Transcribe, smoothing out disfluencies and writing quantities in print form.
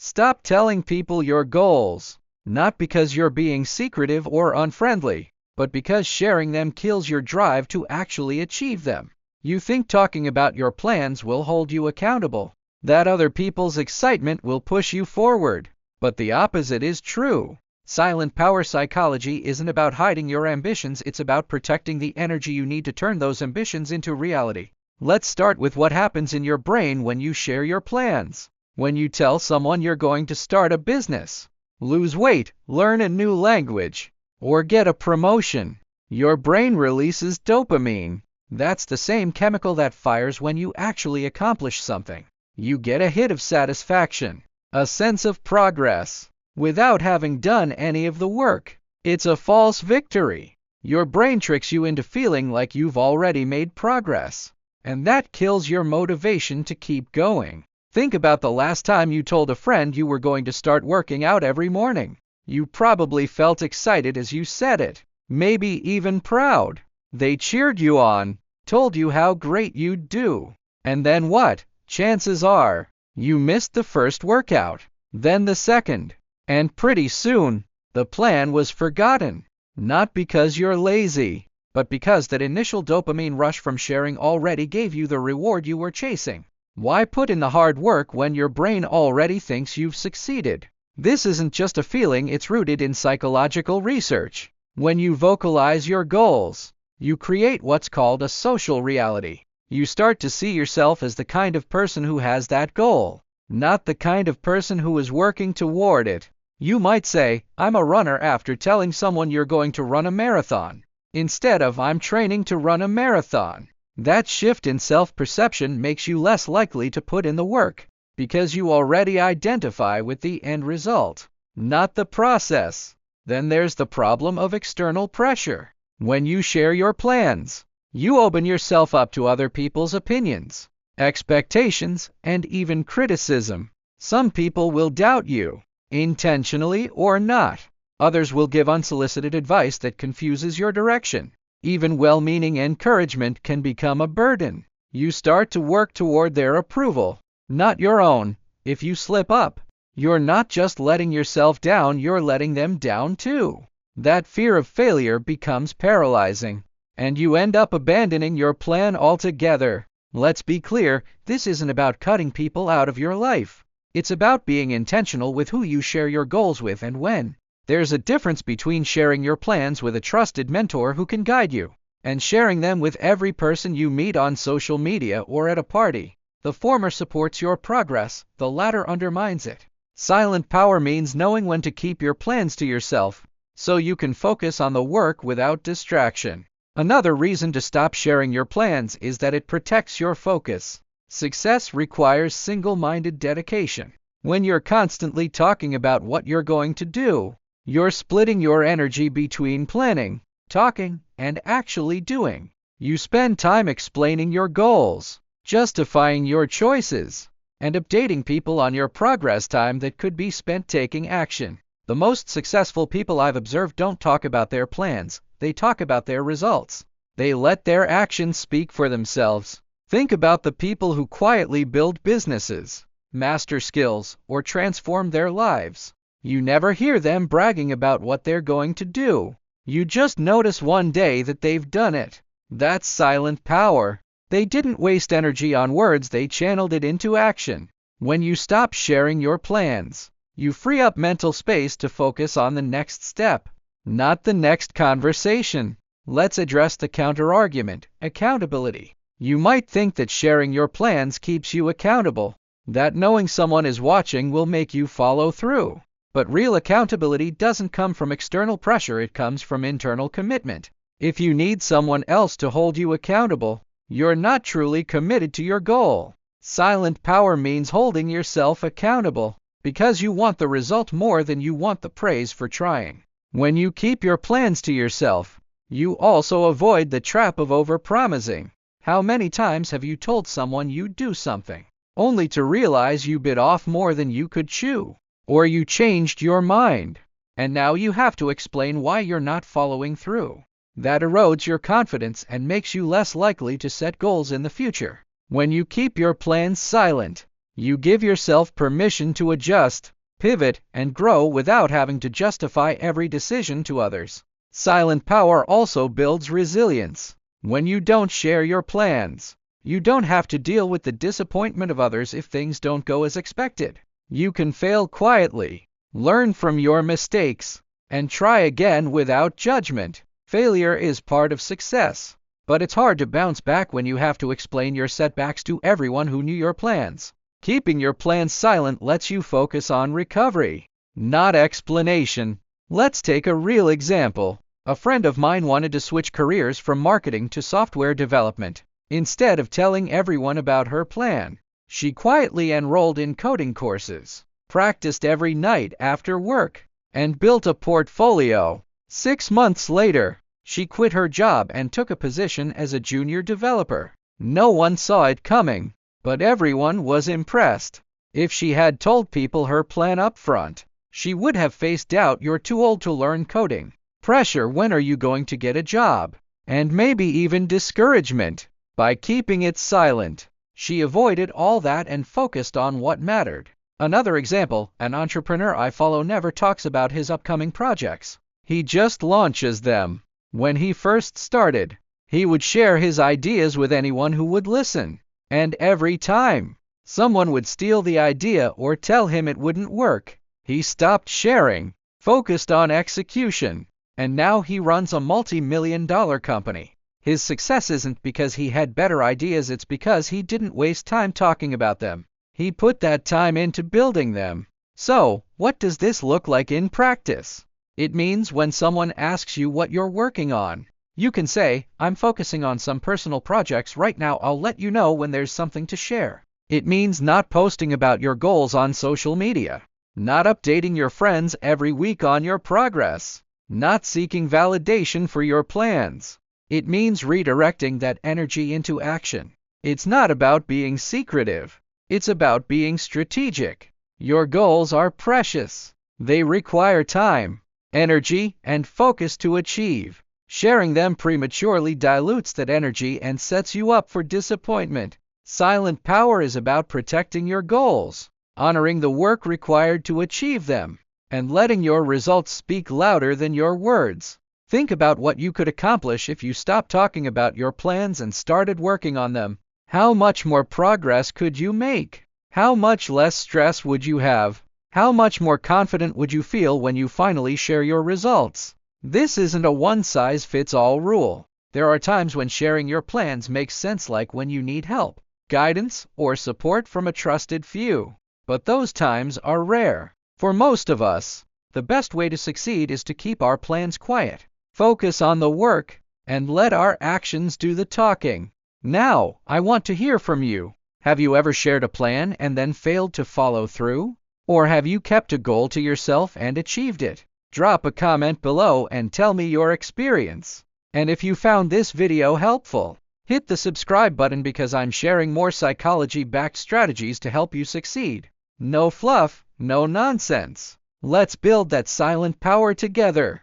Stop telling people your goals, not because you're being secretive or unfriendly, but because sharing them kills your drive to actually achieve them. You think talking about your plans will hold you accountable, that other people's excitement will push you forward. But the opposite is true. Silent power psychology isn't about hiding your ambitions, it's about protecting the energy you need to turn those ambitions into reality. Let's start with what happens in your brain when you share your plans. When you tell someone you're going to start a business, lose weight, learn a new language, or get a promotion, your brain releases dopamine. That's the same chemical that fires when you actually accomplish something. You get a hit of satisfaction, a sense of progress, without having done any of the work. It's a false victory. Your brain tricks you into feeling like you've already made progress, and that kills your motivation to keep going. Think about the last time you told a friend you were going to start working out every morning. You probably felt excited as you said it, maybe even proud. They cheered you on, told you how great you'd do. And then what? Chances are, you missed the first workout, then the second, and pretty soon, the plan was forgotten. Not because you're lazy, but because that initial dopamine rush from sharing already gave you the reward you were chasing. Why put in the hard work when your brain already thinks you've succeeded? This isn't just a feeling, it's rooted in psychological research. When you vocalize your goals, you create what's called a social reality. You start to see yourself as the kind of person who has that goal, not the kind of person who is working toward it. You might say, I'm a runner, after telling someone you're going to run a marathon, instead of I'm training to run a marathon. That shift in self-perception makes you less likely to put in the work, because you already identify with the end result, not the process. Then there's the problem of external pressure. When you share your plans, you open yourself up to other people's opinions, expectations, and even criticism. Some people will doubt you, intentionally or not. Others will give unsolicited advice that confuses your direction. Even well-meaning encouragement can become a burden. You start to work toward their approval, not your own. If you slip up, you're not just letting yourself down, you're letting them down too. That fear of failure becomes paralyzing, and you end up abandoning your plan altogether. Let's be clear, this isn't about cutting people out of your life. It's about being intentional with who you share your goals with and when. There's a difference between sharing your plans with a trusted mentor who can guide you, and sharing them with every person you meet on social media or at a party. The former supports your progress, the latter undermines it. Silent power means knowing when to keep your plans to yourself, so you can focus on the work without distraction. Another reason to stop sharing your plans is that it protects your focus. Success requires single-minded dedication. When you're constantly talking about what you're going to do, you're splitting your energy between planning, talking, and actually doing. You spend time explaining your goals, justifying your choices, and updating people on your progress time that could be spent taking action. The most successful people I've observed don't talk about their plans, they talk about their results. They let their actions speak for themselves. Think about the people who quietly build businesses, master skills, or transform their lives. You never hear them bragging about what they're going to do. You just notice one day that they've done it. That's silent power. They didn't waste energy on words, they channeled it into action. When you stop sharing your plans, you free up mental space to focus on the next step, not the next conversation. Let's address the counter-argument, accountability. You might think that sharing your plans keeps you accountable, that knowing someone is watching will make you follow through. But real accountability doesn't come from external pressure, it comes from internal commitment. If you need someone else to hold you accountable, you're not truly committed to your goal. Silent power means holding yourself accountable, because you want the result more than you want the praise for trying. When you keep your plans to yourself, you also avoid the trap of overpromising. How many times have you told someone you'd do something, only to realize you bit off more than you could chew? Or you changed your mind, and now you have to explain why you're not following through. That erodes your confidence and makes you less likely to set goals in the future. When you keep your plans silent, You give yourself permission to adjust, pivot, and grow without having to justify every decision to others. Silent power also builds resilience. When you don't share your plans, you don't have to deal with the disappointment of others if things don't go as expected. You can fail quietly, learn from your mistakes, and try again without judgment. Failure is part of success, but it's hard to bounce back when you have to explain your setbacks to everyone who knew your plans. Keeping your plans silent lets you focus on recovery, not explanation. Let's take a real example. A friend of mine wanted to switch careers from marketing to software development. Instead of telling everyone about her plan, she quietly enrolled in coding courses, practiced every night after work, and built a portfolio. 6 months later, she quit her job and took a position as a junior developer. No one saw it coming, but everyone was impressed. If she had told people her plan up front, she would have faced doubt. You're too old to learn coding, pressure, when are you going to get a job, and maybe even discouragement. By keeping it silent, she avoided all that and focused on what mattered. Another example, an entrepreneur I follow never talks about his upcoming projects. He just launches them. When he first started, he would share his ideas with anyone who would listen. And every time someone would steal the idea or tell him it wouldn't work, he stopped sharing, focused on execution, and now he runs a multi-million-dollar company. His success isn't because he had better ideas, it's because he didn't waste time talking about them. He put that time into building them. So, what does this look like in practice? It means when someone asks you what you're working on, you can say, I'm focusing on some personal projects right now, I'll let you know when there's something to share. It means not posting about your goals on social media, not updating your friends every week on your progress, not seeking validation for your plans. It means redirecting that energy into action. It's not about being secretive. It's about being strategic. Your goals are precious. They require time, energy, and focus to achieve. Sharing them prematurely dilutes that energy and sets you up for disappointment. Silent power is about protecting your goals, honoring the work required to achieve them, and letting your results speak louder than your words. Think about what you could accomplish if you stopped talking about your plans and started working on them. How much more progress could you make? How much less stress would you have? How much more confident would you feel when you finally share your results? This isn't a one-size-fits-all rule. There are times when sharing your plans makes sense, like when you need help, guidance, or support from a trusted few. But those times are rare. For most of us, the best way to succeed is to keep our plans quiet, focus on the work, and let our actions do the talking. Now, I want to hear from you. Have you ever shared a plan and then failed to follow through? Or have you kept a goal to yourself and achieved it? Drop a comment below and tell me your experience. And if you found this video helpful, hit the subscribe button because I'm sharing more psychology-backed strategies to help you succeed. No fluff, no nonsense. Let's build that silent power together.